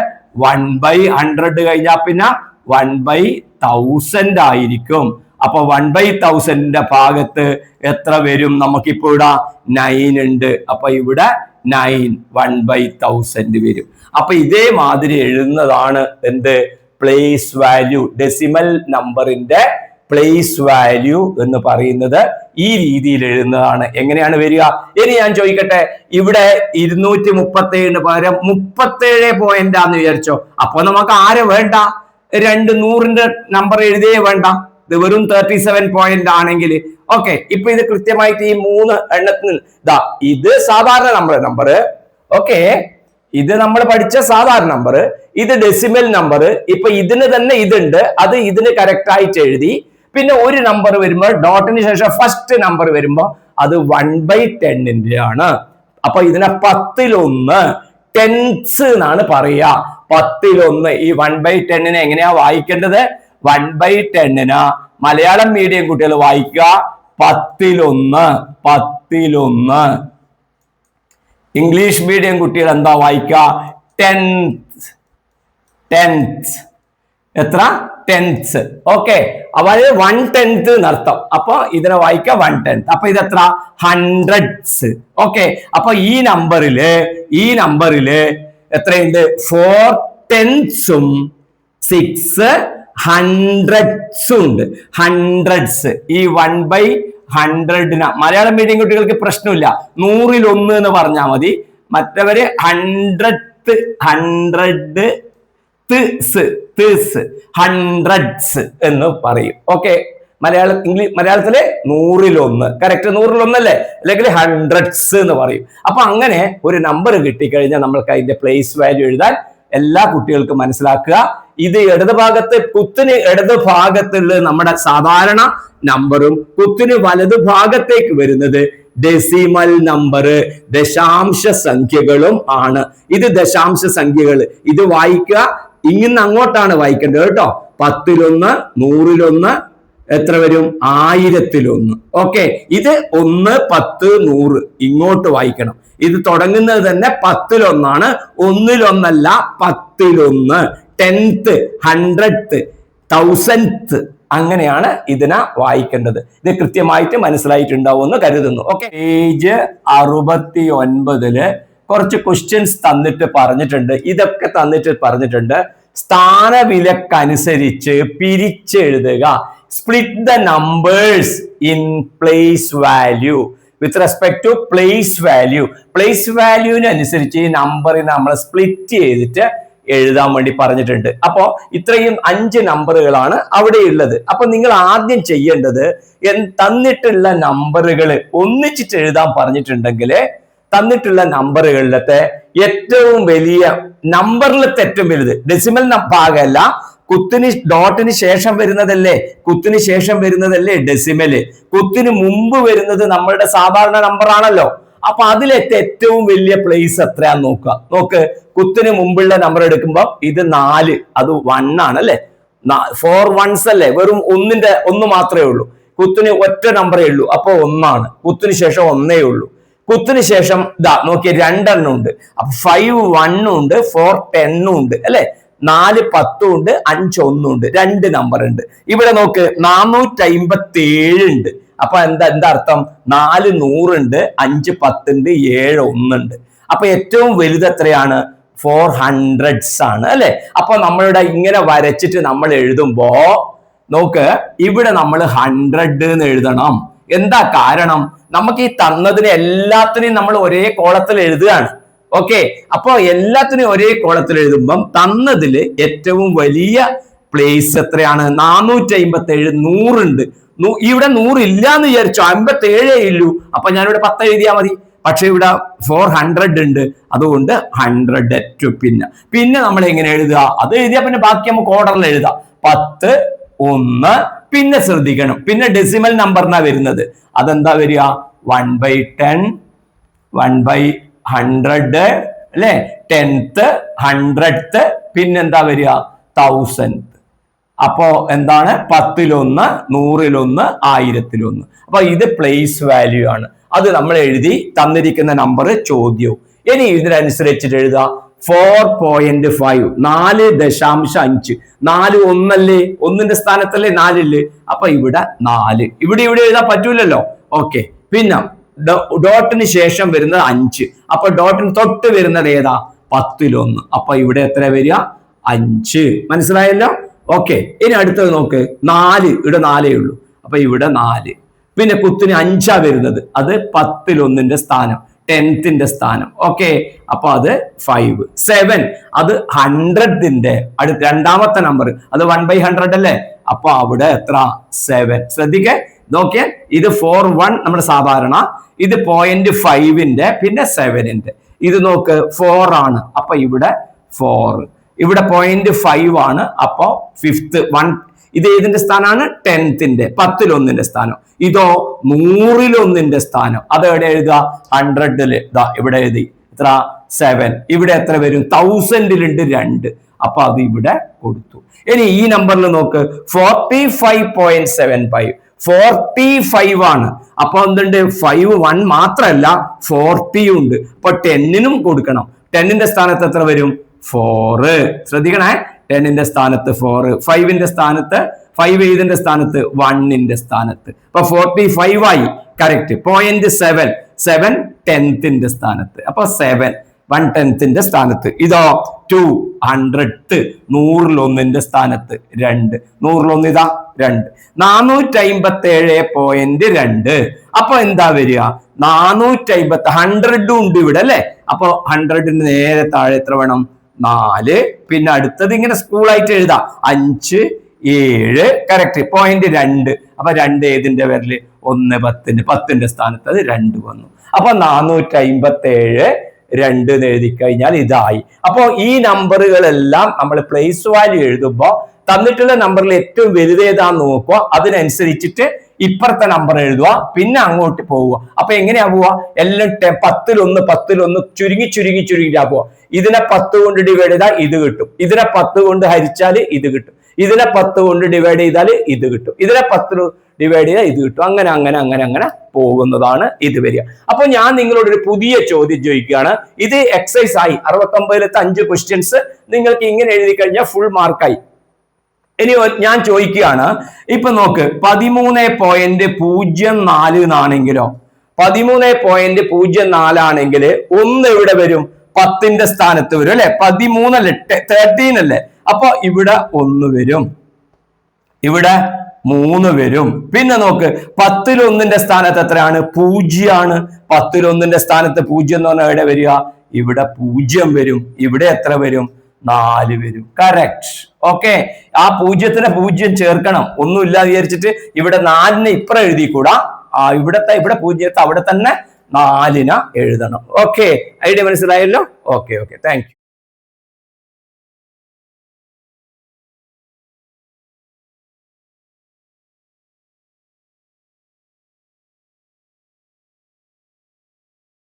1/100 കഴിഞ്ഞാൽ പിന്നെ 1/1000 ആയിരിക്കും. അപ്പൊ 1/1000 ഭാഗത്ത് എത്ര വരും? നമുക്കിപ്പോ ഇവിടെ 9 ഉണ്ട്. അപ്പൊ ഇവിടെ 9 1/1000 വരും. അപ്പൊ ഇതേമാതിരി എഴുതുന്നതാണ് എന്ത്? Place value. ഡെസിമൽ നമ്പറിന്റെ പ്ലേസ് വാല്യൂ എന്ന് പറയുന്നത് ഈ രീതിയിൽ എഴുതുന്നതാണ്. എങ്ങനെയാണ് വരിക? ഇനി ഞാൻ ചോദിക്കട്ടെ, ഇവിടെ 237 പകരം 37 പോയിന്റ് ആന്ന് വിചാരിച്ചോ. അപ്പൊ നമുക്ക് ആരെ വേണ്ട? 200ന്റെ നമ്പർ എഴുതിയേ വേണ്ട. ഇത് വെറും 37 പോയിന്റ് ആണെങ്കിൽ ഓക്കെ. ഇപ്പൊ ഇത് കൃത്യമായിട്ട് ഈ 3 എണ്ണത്തിന് ഇത് സാധാരണ നമ്പർ ഓക്കെ, ഇത് നമ്മൾ പഠിച്ച സാധാരണ നമ്പർ, ഇത് ഡെസിമൽ നമ്പർ. ഇപ്പൊ ഇതിന് തന്നെ ഇതുണ്ട്, അത് ഇതിന് കറക്റ്റ് ആയിട്ട് എഴുതി. പിന്നെ ഒരു നമ്പർ വരുമ്പോൾ ഡോട്ടിന് ശേഷം ഫസ്റ്റ് നമ്പർ വരുമ്പോൾ അത് 1/10 ആണ്. അപ്പൊ ഇതിനെ 10 ടെൻസ് എന്നാണ് പറയുക. 10 ഈ 1/10 എങ്ങനെയാ വായിക്കേണ്ടത്? 1/10 മലയാളം മീഡിയം കുട്ടികൾ വായിക്കുക 10 ഇംഗ്ലീഷ് മീഡിയം കുട്ടികൾ എന്താ വായിക്കുക? 10th. എത്ര? 10th. ഓക്കെ, അപ്പൊ 1/10 എന്നർത്ഥം. അപ്പൊ ഇതിനെ വായിക്കുക 1/10. അപ്പൊ ഇതെത്ര? 100s. ഓക്കെ, അപ്പൊ ഈ നമ്പറില് എത്രയുണ്ട്? 4 10s 6 hundreds ഉണ്ട്. 100s. ഈ 1/100 മലയാളം മീഡിയം കുട്ടികൾക്ക് പ്രശ്നമില്ല, 100 എന്ന് പറഞ്ഞാൽ മതി. മറ്റവര് 100s എന്ന് പറയും. ഓക്കെ, മലയാളത്തില് 100 കറക്റ്റ്, 100 അല്ലേ, അല്ലെങ്കിൽ 100s എന്ന് പറയും. അപ്പൊ അങ്ങനെ ഒരു നമ്പർ കിട്ടിക്കഴിഞ്ഞാൽ നമ്മൾക്ക് അതിന്റെ പ്ലേസ് വാല്യൂ എഴുതാൻ എല്ലാ കുട്ടികൾക്കും മനസ്സിലാക്കുക. ഇത് കുത്തിന് ഇടത് ഭാഗത്തുള്ള നമ്മുടെ സാധാരണ നമ്പറും കുത്തിന് വലതു ഭാഗത്തേക്ക് വരുന്നത് ഡെസിമൽ നമ്പർ, ദശാംശ സംഖ്യകളും ആണ്. ഇത് ദശാംശ സംഖ്യകൾ. ഇത് വായിക്കുക, ഇങ്ങനെ അങ്ങോട്ടാണ് വായിക്കേണ്ടത് കേട്ടോ. 10 100 എത്ര വരും? 1000. ഓക്കെ, ഇത് 1 10 100 ഇങ്ങോട്ട് വായിക്കണം. ഇത് തുടങ്ങുന്നത് തന്നെ 10 1 10 10th 100th 1000th അങ്ങനെയാണ് ഇതിനെ വായിക്കേണ്ടത്. ഇത് കൃത്യമായിട്ട് മനസ്സിലായിട്ടുണ്ടാവും എന്ന് കരുതുന്നു. ഓക്കെ, പേജ് 69 കുറച്ച് ക്വസ്റ്റ്യൻസ് തന്നിട്ട് പറഞ്ഞിട്ടുണ്ട്. ഇതൊക്കെ തന്നിട്ട് പറഞ്ഞിട്ടുണ്ട്. സ്ഥാനവിലക്കനുസരിച്ച് പിരിച്ചെഴുതുക. Split the numbers in place value with respect to place value. Place വാല്യൂവിന് അനുസരിച്ച് ഈ നമ്പറിനെ നമ്മൾ സ്പ്ലിറ്റ് ചെയ്തിട്ട് എഴുതാൻ വേണ്ടി പറഞ്ഞിട്ടുണ്ട്. അപ്പോ ഇത്രയും 5 നമ്പറുകളാണ് അവിടെ ഉള്ളത്. അപ്പൊ നിങ്ങൾ ആദ്യം ചെയ്യേണ്ടത് തന്നിട്ടുള്ള നമ്പറുകൾ ഒന്നിച്ചിട്ട് എഴുതാൻ പറഞ്ഞിട്ടുണ്ടെങ്കിൽ തന്നിട്ടുള്ള നമ്പറുകളിലത്തെ ഏറ്റവും വലിയ നമ്പറിലത്തെ ഏറ്റവും വലുത് ഡെസിമൽ ഭാഗമല്ല, ഡോട്ടിന് ശേഷം വരുന്നതല്ലേ ഡെസിമല്. കുത്തിന് മുമ്പ് വരുന്നത് നമ്മളുടെ സാധാരണ നമ്പർ ആണല്ലോ. അപ്പൊ അതിലത്തെ ഏറ്റവും വലിയ പ്ലേസ് എത്രയാന്ന് നോക്ക്. കുത്തിന് മുമ്പുള്ള നമ്പർ എടുക്കുമ്പോൾ ഇത് 4, അത് 1 ആണ് അല്ലെ. 4 ones അല്ലേ, വെറും 1 മാത്രമേ ഉള്ളൂ. കുത്തിന് ഒറ്റ നമ്പറേ ഉള്ളൂ, അപ്പൊ 1 ആണ്. കുത്തിന് ശേഷം 1 ഉള്ളൂ. കുത്തിന് ശേഷം നോക്കിയ 2 ഉണ്ട്. അപ്പൊ 5 1 ഉണ്ട്, 4 10 ഉണ്ട് അല്ലെ. 4 10 ഉണ്ട്, 5 1 ഉണ്ട്, 2 നമ്പർ ഉണ്ട്. ഇവിടെ നോക്ക് 457 ഉണ്ട്. അപ്പൊ എന്താ അർത്ഥം? 4 100 ഉണ്ട്, 5 10 ഉണ്ട്, 7 1 ഉണ്ട്. അപ്പൊ ഏറ്റവും വലുത് എത്രയാണ്? 400s ആണ് അല്ലെ. അപ്പൊ നമ്മളുടെ ഇങ്ങനെ വരച്ചിട്ട് നമ്മൾ എഴുതുമ്പോ നോക്ക്, ഇവിടെ നമ്മൾ 100 എന്ന് എഴുതണം. എന്താ കാരണം? നമുക്ക് ഈ തന്നതിനെ എല്ലാത്തിനെയും നമ്മൾ ഒരേ കോളത്തിൽ എഴുതുകയാണ്. ഓക്കെ, അപ്പൊ എല്ലാത്തിനെയും ഒരേ കോളത്തിൽ എഴുതുമ്പം തന്നതില് ഏറ്റവും വലിയ പ്ലേസ് എത്രയാണ്? 457. 100 ഉണ്ട്. ഇവിടെ 100 ഇല്ല എന്ന് വിചാരിച്ചു, 57 ഇല്ലു. അപ്പൊ ഞാനിവിടെ 10 എഴുതിയാൽ മതി. പക്ഷെ ഇവിടെ 400 ഉണ്ട്, അതുകൊണ്ട് 100 പിന്നെ നമ്മൾ എങ്ങനെ എഴുതുക? അത് എഴുതിയാൽ പിന്നെ ബാക്കി നമുക്ക് ഓർഡറിൽ എഴുതാം. 10 1 പിന്നെ ശ്രദ്ധിക്കണം, പിന്നെ ഡെസിമൽ നമ്പറിനാ വരുന്നത്. അതെന്താ വരിക? 1/10 1/100 അല്ലെ. 10th 100th പിന്നെന്താ വരിക? 1000. അപ്പോ എന്താണ്? 10 1 100 1 1000 1. അപ്പൊ ഇത് പ്ലേസ് വാല്യൂ ആണ്. അത് നമ്മൾ എഴുതി തന്നിരിക്കുന്ന നമ്പർ ചോദ്യവും. ഇനി ഇതിനനുസരിച്ചിട്ട് എഴുതാ 4.5 4.5. 4 1 അല്ലേ, 1ന്റെ സ്ഥാനത്തല്ലേ 4 ഇല്ലേ. അപ്പൊ ഇവിടെ 4 ഇവിടെ എഴുതാൻ പറ്റൂലല്ലോ. ഓക്കെ, പിന്നെ ഡോട്ടിന് ശേഷം വരുന്നത് 5. അപ്പൊ ഡോട്ടിന് തൊട്ട് വരുന്നത് ഏതാ? 10 1. അപ്പൊ ഇവിടെ എത്ര വരിക? 5. മനസ്സിലായല്ലോ? ഓക്കെ, ഇനി അടുത്തത് നോക്ക്. 4 ഇവിടെ 4 ഉള്ളൂ, അപ്പൊ ഇവിടെ 4. പിന്നെ കുത്തിന് 5 വരുന്നത്, അത് 10 1ന്റെ സ്ഥാനം, 10th സ്ഥാനം. ഓക്കെ, അപ്പൊ അത് 5. 7 അത് 100ന്റെ അടുത്ത രണ്ടാമത്തെ നമ്പർ, അത് 1/100 അല്ലേ. അപ്പൊ അവിടെ എത്ര? 7. ശ്രദ്ധിക്കേ, നോക്കിയേ, ഇത് 4 1 നമ്മുടെ സാധാരണ, ഇത് 0.5ന്റെ പിന്നെ 7ന്റെ. ഇത് നോക്ക് 4 ആണ്, അപ്പൊ ഇവിടെ 4. ഇവിടെ 0.5 ആണ്, അപ്പൊ 5th 1 ഇത് ഏതിന്റെ സ്ഥാനമാണ്? 10th, 10-1 സ്ഥാനം. ഇതോ 100-1 സ്ഥാനം. അത് എവിടെ എഴുതുക? 100-ല് ഇതാ ഇവിടെ എഴുതി. എത്ര? 7. ഇവിടെ എത്ര വരും? 1000-ലുണ്ട് 2. അപ്പൊ അത് ഇവിടെ കൊടുത്തു. ഇനി ഈ നമ്പറിൽ നോക്ക്, 45.75. 45 ആണ്. അപ്പൊ എന്തുണ്ട്? 5 1 മാത്രമല്ല 40 ഉണ്ട്. അപ്പൊ 10-നും കൊടുക്കണം. 10-ന്റെ സ്ഥാനത്ത് എത്ര വരും? 4. ശ്രദ്ധിക്കണേ, 10-ന്റെ സ്ഥാനത്ത് 4, 5-ന്റെ സ്ഥാനത്ത് 5 ഏതിന്റെ സ്ഥാനത്ത്? 1-ന്റെ സ്ഥാനത്ത്. അപ്പൊ 45 ആയി. കറക്റ്റ്. 0.7, 7 10th-ന്റെ സ്ഥാനത്ത്. അപ്പൊ 7 1/10th-ന്റെ സ്ഥാനത്ത്. ഇതോ 200th, 100-ന്റെ സ്ഥാനത്ത് 2. 100-1 ഇതാ 2. 457.2. അപ്പൊ എന്താ വരിക? 450. 100 ഉണ്ട് ഇവിടെ അല്ലെ. അപ്പൊ 100-ന് നേരെ താഴെ എത്ര വേണം? 4. പിന്നെ അടുത്തത് ഇങ്ങനെ സ്കൂളായിട്ട് എഴുതാം. 5 7. കറക്റ്റ്. 0.2. അപ്പൊ 2 ഏതിന്റെ പേരില്? 1 10-ന്റെ 10ന്റെ സ്ഥാനത്ത് അത് 2 വന്നു. അപ്പൊ 457 2 എഴുതി കഴിഞ്ഞാൽ ഇതായി. അപ്പോ ഈ നമ്പറുകളെല്ലാം നമ്മൾ പ്ലേസ് വാല്യൂ എഴുതുമ്പോൾ തന്നിട്ടുള്ള നമ്പറിൽ ഏറ്റവും വലുത് ഏതാന്ന് നോക്കുക. അതിനനുസരിച്ചിട്ട് ഇപ്പുറത്തെ നമ്പർ എഴുതുക, പിന്നെ അങ്ങോട്ട് പോവുക. അപ്പൊ എങ്ങനെയാ പോവുക? എല്ലാം 10-1 10-1 ചുരുങ്ങിട്ടാ പോവുക. ഇതിനെ 10 കൊണ്ട് ഡിവൈഡ് ചെയ്താൽ ഇത് കിട്ടും. ഇതിനെ 10 കൊണ്ട് ഹരിച്ചാൽ ഇത് കിട്ടും. ഇതിനെ 10 കൊണ്ട് ഡിവൈഡ് ചെയ്താൽ ഇത് കിട്ടും. ഇതിനെ 10 ഡിവൈഡ് ചെയ്താൽ ഇത് കിട്ടും. അങ്ങനെ പോകുന്നതാണ് ഇത് വരിക. അപ്പൊ ഞാൻ നിങ്ങളോട് ഒരു പുതിയ ചോദ്യം ചോദിക്കുകയാണ്. ഇത് എക്സസൈസ് ആയി. 69-ലത്തെ 5 ക്വസ്റ്റ്യൻസ് നിങ്ങൾക്ക് ഇങ്ങനെ എഴുതി കഴിഞ്ഞാൽ ഫുൾ മാർക്കായി. ഇനി ഞാൻ ചോദിക്കുകയാണ്, ഇപ്പൊ നോക്ക്, 13.04 എന്നാണെങ്കിലോ, 13.04 ആണെങ്കിൽ 1 എവിടെ വരും? 10-ന്റെ സ്ഥാനത്ത് വരും അല്ലെ. 13 അല്ലേ, 13 അല്ലേ. അപ്പൊ ഇവിടെ 1 വരും, ഇവിടെ 3 വരും. പിന്നെ നോക്ക്, 10-1 സ്ഥാനത്ത് എത്രയാണ്? 0 ആണ്. 10-1 സ്ഥാനത്ത് 0 എന്ന് പറഞ്ഞാൽ എവിടെ വരിക? ഇവിടെ 0 വരും. ഇവിടെ എത്ര വരും? 4 വരും. കറക്റ്റ്. ഓക്കെ. ആ 0-ന് 0 ചേർക്കണം. ഒന്നുമില്ല വിചാരിച്ചിട്ട് ഇവിടെ 4-നെ ഇപ്പുറം എഴുതിക്കൂടാ. ഇവിടെ 0 അവിടെ തന്നെ 4-നെ എഴുതണം. ഓക്കെ, ഐഡിയ മനസ്സിലായല്ലോ? Okay, thank you.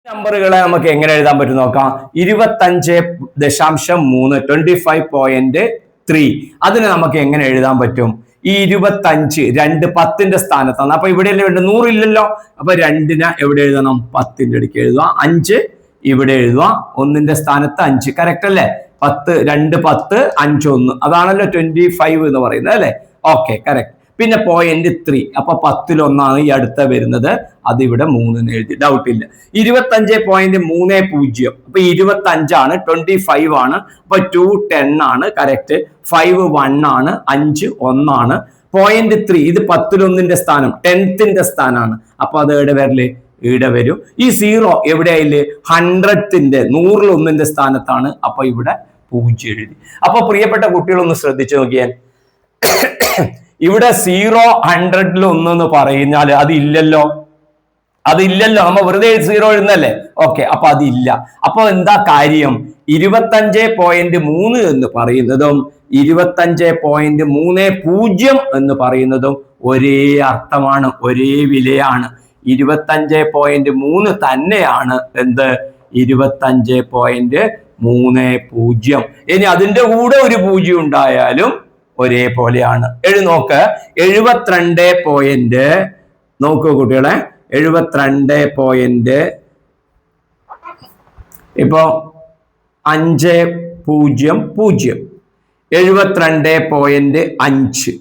നമ്പറുകളെ നമുക്ക് എങ്ങനെ എഴുതാൻ പറ്റും നോക്കാം. 25.3 25.3 അതിന് നമുക്ക് എങ്ങനെ എഴുതാൻ പറ്റും? ഈ 25 2 10-ന്റെ സ്ഥാനത്താണ്. അപ്പൊ ഇവിടെ അല്ലേ വേണ്ട? 100 ഇല്ലല്ലോ. അപ്പൊ 2-നെ എവിടെ എഴുതണം? 10-ന്റെ അടുക്ക് എഴുതുക. 5 ഇവിടെ എഴുതുക. 1-ന്റെ സ്ഥാനത്ത് 5. കറക്റ്റ് അല്ലേ? 10 2 10 5 1 അതാണല്ലോ 25 എന്ന് പറയുന്നത് അല്ലെ. Okay, correct. പിന്നെ 0.3. അപ്പൊ 10-1 ഈ അടുത്ത വരുന്നത്. അത് ഇവിടെ 3 എഴുതി, ഡൗട്ട് ഇല്ല. 25.30. അപ്പൊ 25 ആണ്, 25 ആണ്. അപ്പൊ 2 10 ആണ്. കറക്റ്റ്. 5 1 ആണ്, 5 1 ആണ്. 0.3 ഇത് 10-1 സ്ഥാനം, 10th-ന്റെ സ്ഥാനമാണ്. അപ്പൊ അത് എവിടെ വരല്? ഇവിടെ വരും. ഈ 0 എവിടെയായില്ലേ? 100th-ന്റെ 100-1 സ്ഥാനത്താണ്. അപ്പൊ ഇവിടെ 0 എഴുതി. അപ്പൊ പ്രിയപ്പെട്ട കുട്ടികളൊന്ന് ശ്രദ്ധിച്ചു നോക്കിയാൽ, ഇവിടെ 0 100-1 എന്ന് പറഞ്ഞാൽ അതില്ലല്ലോ. നമ്മ വെറുതെ 0 എഴുതുന്നല്ലേ. ഓക്കെ, അപ്പൊ അതില്ല. അപ്പൊ എന്താ കാര്യം? 25.3 എന്ന് പറയുന്നതും 25.30 എന്ന് പറയുന്നതും ഒരേ അർത്ഥമാണ്, ഒരേ വിലയാണ്. 25.3 തന്നെയാണ് എന്ത്? 25.30. ഇനി അതിന്റെ കൂടെ ഒരു 0 ഉണ്ടായാലും ഒരേപോലെയാണ്. നോക്ക്, 72. നോക്കൂ കുട്ടികളെ, 72. ഇപ്പോ 5 0 0 72.5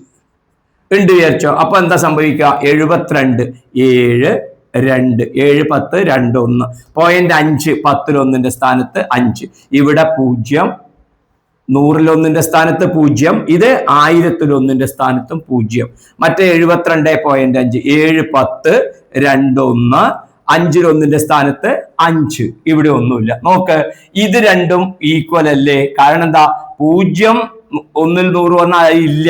ഉണ്ട് വിചാരിച്ചോ. അപ്പൊ എന്താ സംഭവിക്കുക? 72 7 2 7 10 2 1 0.5 10-1 സ്ഥാനത്ത് 5. ഇവിടെ 0 100-1 സ്ഥാനത്ത് 0. ഇത് 1000-1 സ്ഥാനത്തും 0. മറ്റേ 72.5 7 10 2 1 5-1 സ്ഥാനത്ത് 5. ഇവിടെ ഒന്നുമില്ല. നോക്ക്, ഇത് രണ്ടും ഈക്വൽ അല്ലേ? കാരണം എന്താ? 0 100 വന്നാൽ ഇല്ല,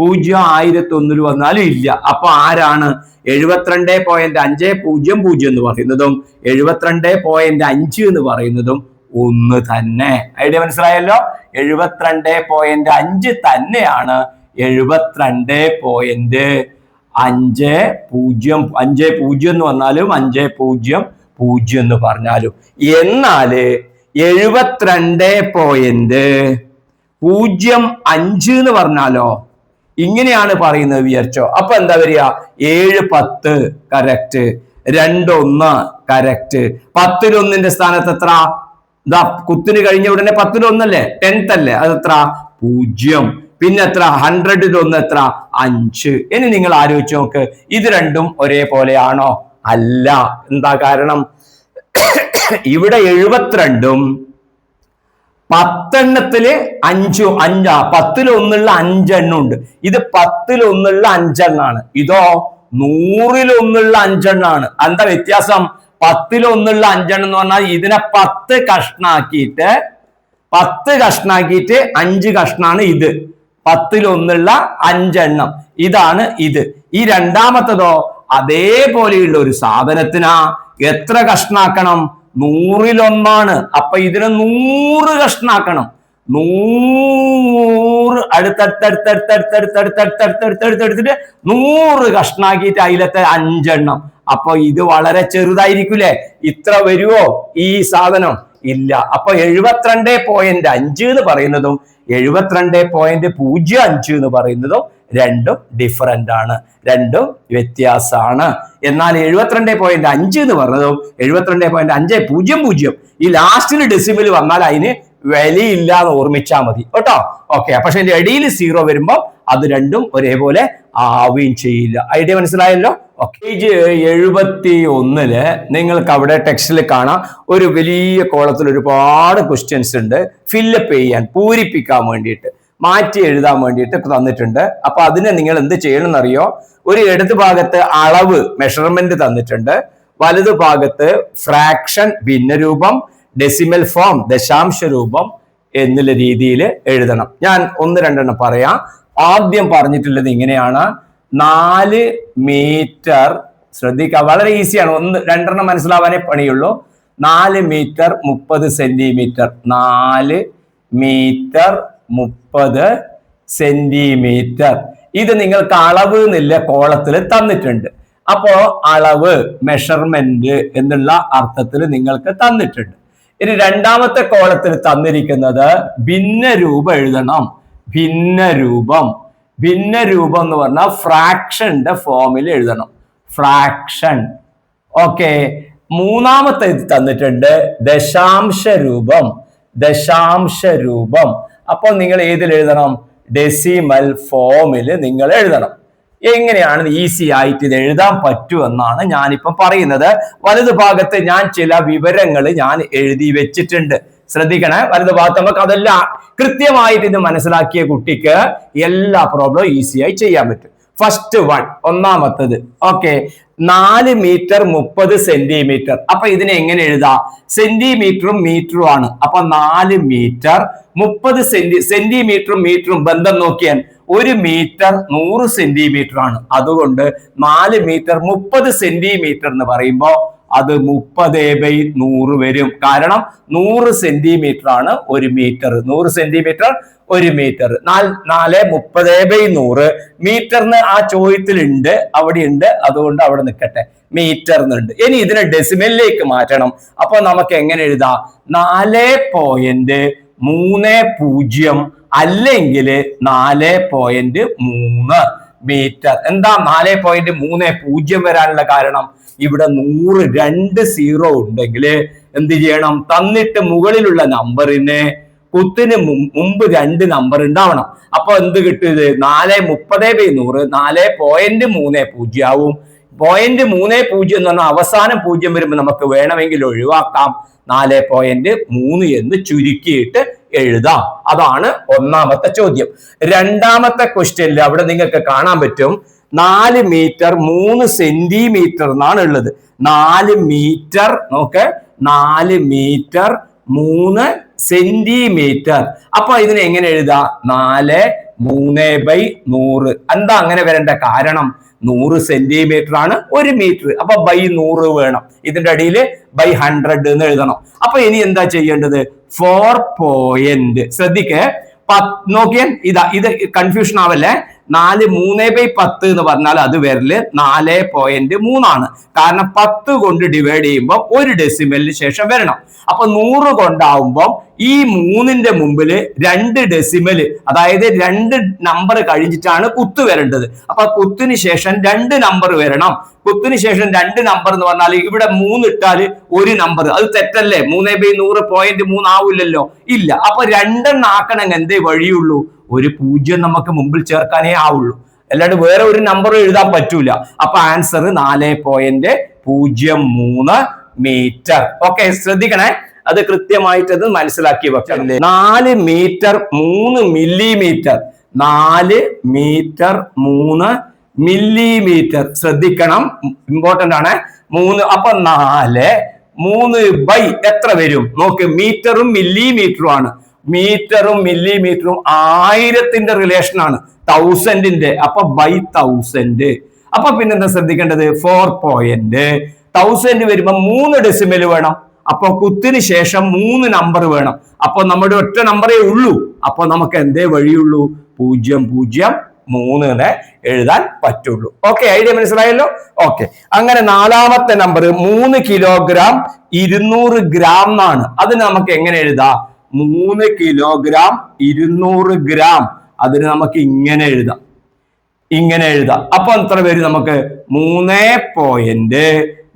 0 1001 വന്നാലും ഇല്ല. അപ്പൊ ആരാണ് 72.500 എന്ന് പറയുന്നതും 72.5 എന്ന് പറയുന്നതും ഒന്ന് തന്നെ. ഐഡിയ മനസ്സിലായല്ലോ? 72.5 തന്നെയാണ് 72.50 50 എന്ന് പറഞ്ഞാലും 500 എന്ന് പറഞ്ഞാലും. എന്നാല് 72.05 എന്ന് പറഞ്ഞാലോ ഇങ്ങനെയാണ് പറയുന്നത് വിചാരിച്ചോ. അപ്പൊ എന്താ വരിക? 7 10 കറക്റ്റ്, 2 1 കറക്റ്റ്. 10ൽ 1ന്റെ സ്ഥാനത്ത് എത്ര? ഇതാ കുത്തിന് കഴിഞ്ഞ ഉടനെ 10ൽ 1 അല്ലേ, 10th അല്ലേ, അത് എത്ര? 0. പിന്നെ എത്ര? 100ൽ 1 എത്ര? 5. ഇനി നിങ്ങൾ ആലോചിച്ച് നോക്ക്, ഇത് രണ്ടും ഒരേപോലെയാണോ? അല്ല. എന്താ കാരണം? ഇവിടെ 72ഉം 10 5 10ൽ 1 5 എണ്ണം ഉണ്ട്. ഇത് 10ൽ 1 5 എണ്ണാണ്. ഇതോ 100ൽ 1 5 എണ്ണാണ്. എന്താ വ്യത്യാസം? 10ൽ 1 5 എണ്ണം എന്ന് പറഞ്ഞാൽ ഇതിനെ 10 കഷ്ണാക്കിയിട്ട് 5 കഷ്ണാണ് ഇത്. 10ൽ 1 5 എണ്ണം ഇതാണ് ഇത്. ഈ രണ്ടാമത്തതോ അതേപോലെയുള്ള ഒരു സാധനത്തിനാ എത്ര കഷ്ണാക്കണം? 100ൽ 1 അപ്പൊ ഇതിനെ 100 കഷ്ണാക്കണം. 100 അടുത്തടുത്തടുത്തടുത്തടുത്തടുത്തടുത്തടുത്തടുത്തടുത്തടുത്തിട്ട് 100 കഷ്ണാക്കിയിട്ട് അതിലത്തെ 5 എണ്ണം. അപ്പൊ ഇത് വളരെ ചെറുതായിരിക്കൂലേ? ഇത്ര വരുവോ ഈ സാധനം? ഇല്ല. അപ്പൊ 72.5 എന്ന് പറയുന്നതും 72.05 എന്ന് പറയുന്നതും രണ്ടും ഡിഫറൻ്റ് ആണ്, രണ്ടും വ്യത്യാസമാണ്. എന്നാൽ 72.5 എന്ന് പറഞ്ഞതും 72.500 ഈ ലാസ്റ്റിൽ ഡെസിമൽ വന്നാൽ അതിന് വിലയില്ല എന്ന് ഓർമ്മിച്ചാൽ മതി കേട്ടോ. ഓക്കെ. പക്ഷെ അതിന്റെ ഇടയിൽ 0 വരുമ്പോൾ അത് രണ്ടും ഒരേപോലെ ആവുകയും ചെയ്യില്ല. ഐഡിയ മനസ്സിലായല്ലോ? പേജ് 71 നിങ്ങൾക്ക് അവിടെ ടെക്സ്റ്റിൽ കാണാം, ഒരു വലിയ കോളത്തിൽ ഒരുപാട് ക്വസ്റ്റ്യൻസ് ഉണ്ട്. ഫില്ലപ്പ് ചെയ്യാൻ, പൂരിപ്പിക്കാൻ വേണ്ടിയിട്ട്, മാറ്റി എഴുതാൻ വേണ്ടിയിട്ട് തന്നിട്ടുണ്ട്. അപ്പൊ അതിനെ നിങ്ങൾ എന്ത് ചെയ്യണം എന്നറിയോ? ഒരു ഇടത് ഭാഗത്ത് അളവ് മെഷർമെന്റ് തന്നിട്ടുണ്ട്, വലതു ഭാഗത്ത് ഫ്രാക്ഷൻ ഭിന്നരൂപം, ഡെസിമൽ ഫോം ദശാംശ രൂപം എന്നുള്ള രീതിയിൽ എഴുതണം. ഞാൻ 1-2 പറയാം. ആദ്യം പറഞ്ഞിട്ടുള്ളത് ഇങ്ങനെയാണ്: 4 മീറ്റർ. ശ്രദ്ധിക്കുക, വളരെ ഈസിയാണ്. 1-2 മനസ്സിലാവാനേ പണിയുള്ളൂ. 4 മീറ്റർ 30 സെന്റിമീറ്റർ. 4 metre 30 centimetre. ഇത് നിങ്ങൾക്ക് അളവ് എന്നുള്ള കോളത്തിൽ തന്നിട്ടുണ്ട്. അപ്പോ അളവ് മെഷർമെന്റ് എന്നുള്ള അർത്ഥത്തിൽ നിങ്ങൾക്ക് തന്നിട്ടുണ്ട്. ഇനി രണ്ടാമത്തെ കോളത്തിൽ തന്നിരിക്കുന്നത് ഭിന്നരൂപം എഴുതണം. ഭിന്നരൂപം എന്ന് പറഞ്ഞാൽ ഫ്രാക്ഷന്റെ ഫോമിൽ എഴുതണം. ഫ്രാക്ഷൻ. ഓക്കെ. മൂന്നാമത്തെ ഇത് തന്നിട്ടുണ്ട് ദശാംശ രൂപം. അപ്പോൾ നിങ്ങൾ ഏതിൽ എഴുതണം? ഡെസിമൽ ഫോമിൽ നിങ്ങൾ എഴുതണം. എങ്ങനെയാണ് ഈസി ആയിട്ട് ഇത് എഴുതാൻ പറ്റുമെന്നാണ് ഞാനിപ്പം പറയുന്നത്. വലതു ഭാഗത്ത് ഞാൻ ചില വിവരങ്ങൾ ഞാൻ എഴുതി വെച്ചിട്ടുണ്ട്. ശ്രദ്ധിക്കണേ, വലതു ഭാഗത്ത് നമുക്ക് അതെല്ലാം കൃത്യമായിട്ട് ഇത് മനസ്സിലാക്കിയ കുട്ടിക്ക് എല്ലാ പ്രോബ്ലവും ഈസിയായി ചെയ്യാൻ പറ്റും. ഫസ്റ്റ് ഒന്നാമത്തത്. ഓക്കെ. 4 metre 30 centimetre. അപ്പൊ ഇതിനെ എങ്ങനെ എഴുതാ? സെന്റിമീറ്ററും മീറ്ററും ആണ്. അപ്പൊ 4 മീറ്റർ 30 സെന്റിമീറ്ററും മീറ്ററും ബന്ധം നോക്കിയാൽ 1 മീറ്റർ 100 സെന്റിമീറ്റർ ആണ്. അതുകൊണ്ട് 4 മീറ്റർ 30 സെന്റിമീറ്റർ എന്ന് പറയുമ്പോൾ അത് 30/100 വരും. കാരണം 100 സെന്റിമീറ്റർ ആണ് 1 മീറ്റർ. 100 centimetre 1 metre. 4 30/100 മീറ്ററിന് ആ ചോദ്യത്തിലുണ്ട്, അവിടെ ഉണ്ട്, അതുകൊണ്ട് അവിടെ നിൽക്കട്ടെ. മീറ്റർ എന്നുണ്ട്. ഇനി ഇതിനെ ഡെസിമലിലേക്ക് മാറ്റണം. അപ്പൊ നമുക്ക് എങ്ങനെ എഴുതാം? 4.30 അല്ലെങ്കിൽ 4.3 മീറ്റർ. എന്താ 4.30 വരാനുള്ള കാരണം? ഇവിടെ 100 2 0 ഉണ്ടെങ്കിൽ എന്ത് ചെയ്യണം? തന്നിട്ട് മുകളിലുള്ള നമ്പറിന് കുത്തിന് മുമ്പ് 2 നമ്പർ ഉണ്ടാവണം. അപ്പൊ എന്ത് കിട്ടും? 4.30/100 4.30 ആവും. 0.30 എന്ന് പറഞ്ഞാൽ അവസാനം 0 വരുമ്പോൾ നമുക്ക് വേണമെങ്കിൽ ഒഴിവാക്കാം. 4.3 എന്ന് ചുരുക്കിയിട്ട് എഴുതാം. അതാണ് ഒന്നാമത്തെ ചോദ്യം. രണ്ടാമത്തെ ക്വസ്റ്റ്യനിൽ അവിടെ നിങ്ങൾക്ക് കാണാൻ പറ്റും 4 മീറ്റർ 3 സെന്റിമീറ്റർ എന്നാണ് ഉള്ളത്. 4 മീറ്റർ നോക്ക്, 4 മീറ്റർ 3 സെന്റിമീറ്റർ. അപ്പൊ ഇതിനെ എങ്ങനെ എഴുതാ? 4/3/100. എന്താ അങ്ങനെ വരേണ്ട കാരണം? 100 സെന്റിമീറ്റർ ആണ് 1 മീറ്റർ. അപ്പൊ /100 വേണം. ഇതിന്റെ അടിയിൽ /100 എന്ന് എഴുതണം. അപ്പൊ ഇനി എന്താ ചെയ്യേണ്ടത്? 4 പോയിന്റ്. ശ്രദ്ധിക്കേ, നോക്കിയാൽ ഇത് കൺഫ്യൂഷൻ ആവല്ലേ. 4 3/10 എന്ന് പറഞ്ഞാൽ അത് വരല് 4.3 കാരണം 10 കൊണ്ട് ഡിവൈഡ് ചെയ്യുമ്പോൾ ഒരു ഡെസിമലിന് ശേഷം വരണം. അപ്പൊ 100 കൊണ്ടാവുമ്പോൾ ഈ 3ന്റെ മുമ്പിൽ 2 ഡെസിമൽ, അതായത് 2 നമ്പർ കഴിഞ്ഞിട്ടാണ് കുത്ത് വരേണ്ടത്. അപ്പൊ കുത്തിന് ശേഷം 2 നമ്പർ വരണം. കുത്തിന് ശേഷം 2 നമ്പർ എന്ന് പറഞ്ഞാൽ ഇവിടെ 3 ഇട്ടാൽ ഒരു നമ്പർ, അത് തെറ്റല്ലേ? 3/100.3 ആവില്ലല്ലോ, ഇല്ല. അപ്പൊ 2 ആക്കണമെങ്കിൽ എന്തേ വഴിയുള്ളൂ? ഒരു 0 നമുക്ക് മുമ്പിൽ ചേർക്കാനേ ആവുള്ളൂ, അല്ലാണ്ട് വേറെ ഒരു നമ്പർ എഴുതാൻ പറ്റൂല. അപ്പൊ ആൻസർ 4.03 മീറ്റർ. ഓക്കെ, ശ്രദ്ധിക്കണേ, അത് കൃത്യമായിട്ട് അത് മനസ്സിലാക്കി വെക്കാം. 4 മീറ്റർ 3 മില്ലിമീറ്റർ. 4 metre 3 millimetre. ശ്രദ്ധിക്കണം, ഇമ്പോർട്ടന്റ് ആണ്. 3 അപ്പൊ 4 എത്ര വരും നോക്ക്. മീറ്ററും മില്ലിമീറ്ററും ആണ്. മീറ്ററും മില്ലിമീറ്ററും 1000ന്റെ റിലേഷൻ ആണ്, 1000ന്റെ. അപ്പൊ ബൈ 1000. അപ്പൊ പിന്നെന്താ ശ്രദ്ധിക്കേണ്ടത്? 4 വരുമ്പോ 3 ഡെസിമൽ വേണം. അപ്പൊ കുത്തിന് ശേഷം 3 നമ്പർ വേണം. അപ്പൊ നമ്മുടെ ഒറ്റ നമ്പറേ ഉള്ളൂ. അപ്പൊ നമുക്ക് എന്തേ വഴിയുള്ളൂ? 003 എഴുതാൻ പറ്റുള്ളൂ. ഓക്കെ, ഐഡിയ മനസ്സിലായല്ലോ? ഓക്കെ, അങ്ങനെ 4ാമത്തെ നമ്പർ 3 കിലോഗ്രാം 200 ഗ്രാം എന്നാണ്. അതിന് നമുക്ക് എങ്ങനെ എഴുതാം? 3 കിലോഗ്രാം 200 ഗ്രാം. അതിന് നമുക്ക് ഇങ്ങനെ എഴുതാം. അപ്പൊ എത്ര വരും നമുക്ക്?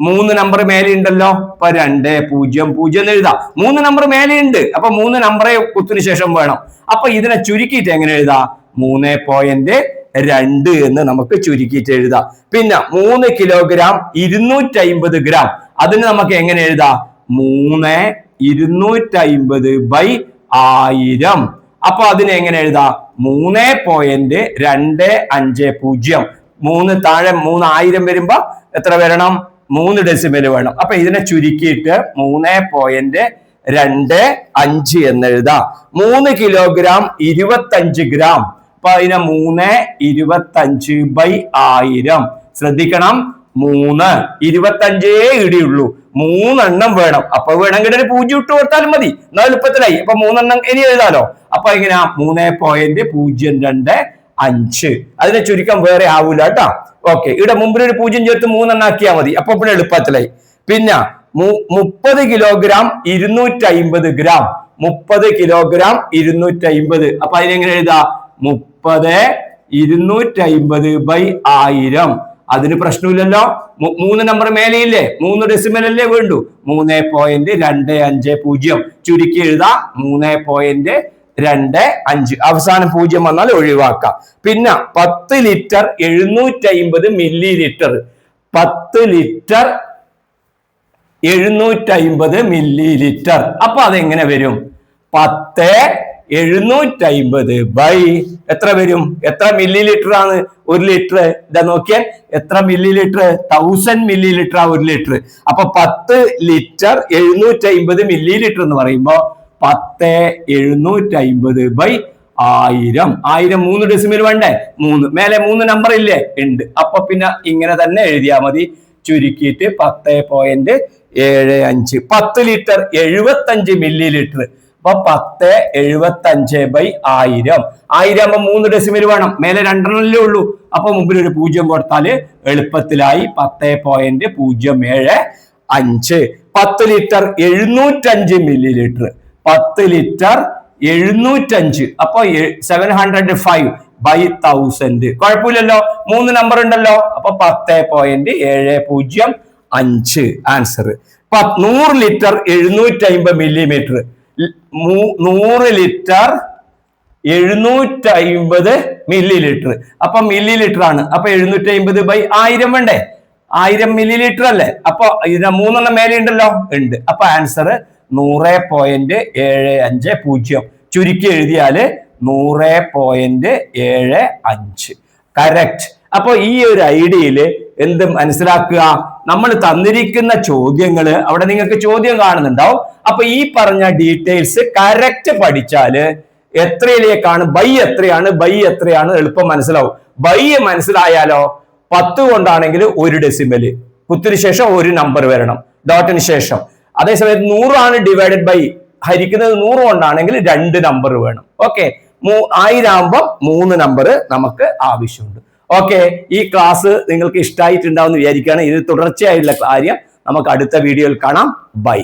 3 നമ്പർ മേലെ ഉണ്ടല്ലോ. അപ്പൊ 200 എന്ന് എഴുതാം. 3 നമ്പർ മേലെ ഉണ്ട്. അപ്പൊ 3 നമ്പറേ കുത്തിന് ശേഷം വേണം. അപ്പൊ ഇതിനെ ചുരുക്കിയിട്ട് എങ്ങനെ എഴുതാം? 3.2 എന്ന് നമുക്ക് ചുരുക്കിയിട്ട് എഴുതാം. പിന്നെ 3 കിലോഗ്രാം 250 ഗ്രാം. അതിന് നമുക്ക് എങ്ങനെ എഴുതാം? 3/250. അപ്പൊ അതിനെ എങ്ങനെ എഴുതാം? 3.250. 3 താഴെ 3000 വരുമ്പോ എത്ര വരണം? 3 ഡെസിമൽ വേണം. അപ്പൊ ഇതിനെ ചുരുക്കിയിട്ട് 3.25 എന്ന് എഴുതാം. 3 കിലോഗ്രാം 25 ഗ്രാം. അപ്പൊ അതിനെ 3/25/1000. ശ്രദ്ധിക്കണം, 3 ഇടിയുള്ളൂ, 3 എണ്ണം വേണം. അപ്പൊ വേണമെങ്കിൽ ഒരു 0 ഇട്ട് കൊടുത്താലും മതി, എന്നാൽ എളുപ്പത്തിലായി. അപ്പൊ 3 എണ്ണം ഇനി എഴുതാലോ. അപ്പൊ എങ്ങനെയാ? 3.025. അതിനെ ചുരുക്കം വേറെ ആവൂല കേട്ടോ. ഓക്കെ, ഇവിടെ മുമ്പിൽ ഒരു 0 ചേർത്ത് 3 എണ്ണം ആക്കിയാൽ മതി. അപ്പൊ ഇവിടെ എളുപ്പത്തിലായി. പിന്നെ 30 കിലോഗ്രാം 250 ഗ്രാം. 30 കിലോഗ്രാം 250. അപ്പൊ അതിനെങ്ങനെ എഴുതാ? 30/250/1000. അതിന് പ്രശ്നമില്ലല്ലോ. 3 നമ്പർ മേലെയില്ലേ? 3 ഡെസിമൽ അല്ലേ വേണ്ടു? 3.250. ചുരുക്കി എഴുതാ 3.25. അവസാനം 0 വന്നാൽ ഒഴിവാക്കാം. പിന്നെ 10 litre 750 milli litre. 10 litre 750 milli litre. അപ്പൊ അതെങ്ങനെ വരും? 10/750 എത്ര വരും? എത്ര മില്ലി ലിറ്റർ ആണ് 1 ലിറ്റർ? ഇതാ നോക്കിയാൽ എത്ര മില്ലി ലിറ്റർ? 1000 മില്ലി ലിറ്റർ ആ 1 ലിറ്റർ. അപ്പൊ 10 ലിറ്റർ 750 മില്ലി ലിറ്റർ എന്ന് പറയുമ്പോ 10/750/1000. 1000 3 ഡെസിമൽ വേണ്ടേ? 3 മേലെ 3 നമ്പർ ഇല്ലേ? ഉണ്ട്. അപ്പൊ പിന്നെ ഇങ്ങനെ തന്നെ എഴുതിയാൽ മതി. ചുരുക്കിയിട്ട് 10.75. 10 ലിറ്റർ 75 മില്ലി ലിറ്റർ. അപ്പൊ 10/75/1000. 1000 ആകുമ്പോ 3 ഡെസിമൽ വേണം. മേലെ 2 എണ്ണല്ലേ ഉള്ളൂ. അപ്പൊ മുമ്പിൽ ഒരു 0 കൊടുത്താല് എളുപ്പത്തിലായി. 10.075. 10 ലിറ്റർ 705 മില്ലി ലിറ്റർ. 10 ലിറ്റർ 705. അപ്പൊ 705/1000. കുഴപ്പമില്ലല്ലോ, 3 നമ്പർ ഉണ്ടല്ലോ. അപ്പൊ 10.705 answer. 100 litre 750 millimetre. 100 litre 750 milli litre. അപ്പൊ മില്ലി ലിറ്റർ ആണ്. അപ്പൊ 750/1000 വേണ്ടേ? 1000 മില്ലി ലിറ്റർ അല്ലേ? അപ്പൊ ഇതിന് 3 എണ്ണം മേലെ ഉണ്ടല്ലോ, ഉണ്ട്. അപ്പൊ ആൻസർ 100.750. ചുരുക്കി എഴുതിയാല് 100.75. കറക്റ്റ്. അപ്പൊ ഈ ഒരു ഐഡിയയില് എന്ത് മനസ്സിലാക്കുക? നമ്മൾ തന്നിരിക്കുന്ന ചോദ്യങ്ങള് അവിടെ നിങ്ങൾക്ക് ചോദ്യം കാണുന്നുണ്ടാവും. അപ്പൊ ഈ പറഞ്ഞ ഡീറ്റെയിൽസ് കറക്റ്റ് പഠിച്ചാല് എത്രയിലേക്കാണ് ബൈ എത്രയാണ് എളുപ്പം മനസ്സിലാവും. ബൈ മനസ്സിലായാലോ 10 കൊണ്ടാണെങ്കിൽ 1 ഡെസിമല്, കുത്തിന് ശേഷം 1 നമ്പർ വരണം, ഡോട്ടിന് ശേഷം. അതേസമയത്ത് 100 ആണ് ഡിവൈഡഡ് ബൈ, ഹരിക്കുന്നത് 100 കൊണ്ടാണെങ്കിൽ 2 നമ്പർ വേണം. ഓക്കെ, 1000 ആകുമ്പോൾ 3 നമ്പർ നമുക്ക് ആവശ്യമുണ്ട്. ഓക്കെ, ഈ ക്ലാസ് നിങ്ങൾക്ക് ഇഷ്ടമായിട്ടുണ്ടാവും എന്ന് വിചാരിക്കുകയാണ്. ഇത് തുടർച്ചയായിട്ടുള്ള കാര്യം നമുക്ക് അടുത്ത വീഡിയോയിൽ കാണാം. ബൈ.